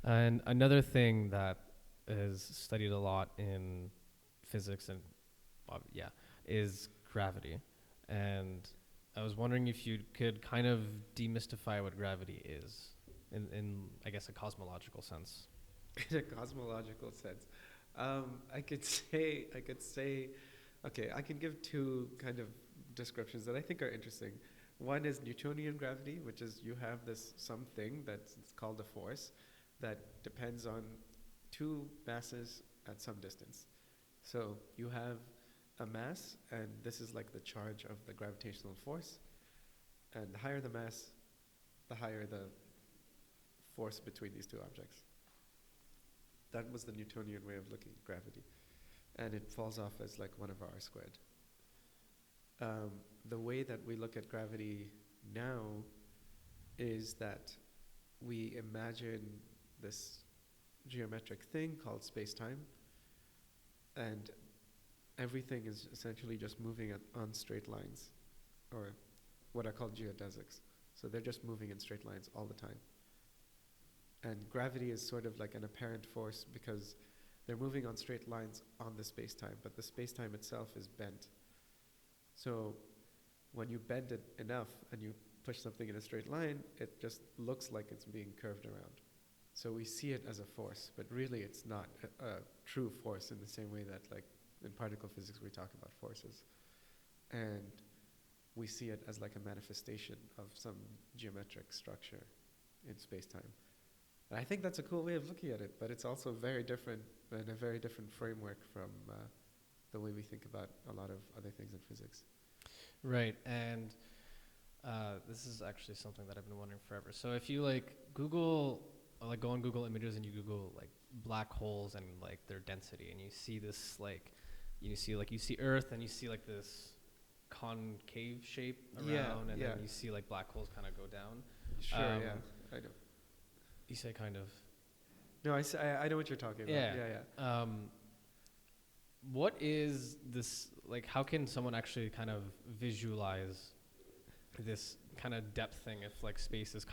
And another thing that is studied a lot in physics and yeah, is gravity. And I was wondering if you could kind of demystify what gravity is in I guess a cosmological sense. In a cosmological sense. I could say, okay, I can give two kind of descriptions that I think are interesting. One is Newtonian gravity, which is you have this something that's it's called a force that depends on two masses at some distance. So you have a mass, and this is like the charge of the gravitational force. And the higher the mass, the higher the force between these two objects. That was the Newtonian way of looking at gravity. And it falls off as like 1/r². The way that we look at gravity now is that we imagine this geometric thing called space-time, and everything is essentially just moving on straight lines, or what are called geodesics. So they're just moving in straight lines all the time. And gravity is sort of like an apparent force because they're moving on straight lines on the space-time, but the space-time itself is bent. So when you bend it enough and you push something in a straight line, it just looks like it's being curved around. So we see it as a force, but really it's not a true force in the same way that like in particle physics we talk about forces. And we see it as like a manifestation of some geometric structure in space-time. And I think that's a cool way of looking at it, but it's also very different and a very different framework from the way we think about a lot of other things in physics. Right. And this is actually something that I've been wondering forever. So if you like Google, like go on Google Images and you Google like black holes and like their density, and you see this like, you see Earth and you see like this concave shape around, and then you see like black holes kind of go down. Sure, I know. You say kind of. No, I know what you're talking about. Yeah. What is this, like, how can someone actually kind of visualize this kind of depth thing if, like, space is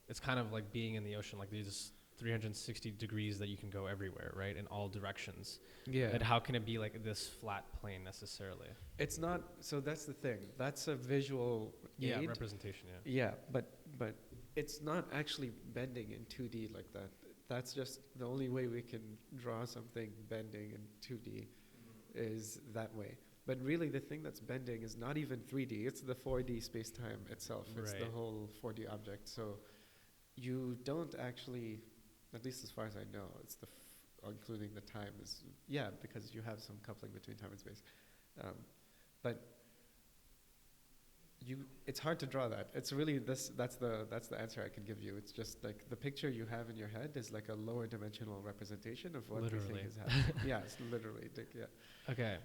it's kind of like being in the ocean, like these 360 degrees that you can go everywhere, right, in all directions. Yeah. And how can it be, like, this flat plane necessarily? It's not, so that's the thing. That's a visual aid. Representation, Yeah, but it's not actually bending in 2D like that. That's just the only way we can draw something bending in 2D is that way. But really the thing that's bending is not even 3D, it's the 4D space-time itself. It's the whole 4D object. So you don't actually, at least as far as I know, it's including the time is, because you have some coupling between time and space. But it's hard to draw that. It's really that's the answer I can give you. It's just like the picture you have in your head is like a lower dimensional representation of what we think is happening. Yeah, it's literally, yeah. Okay.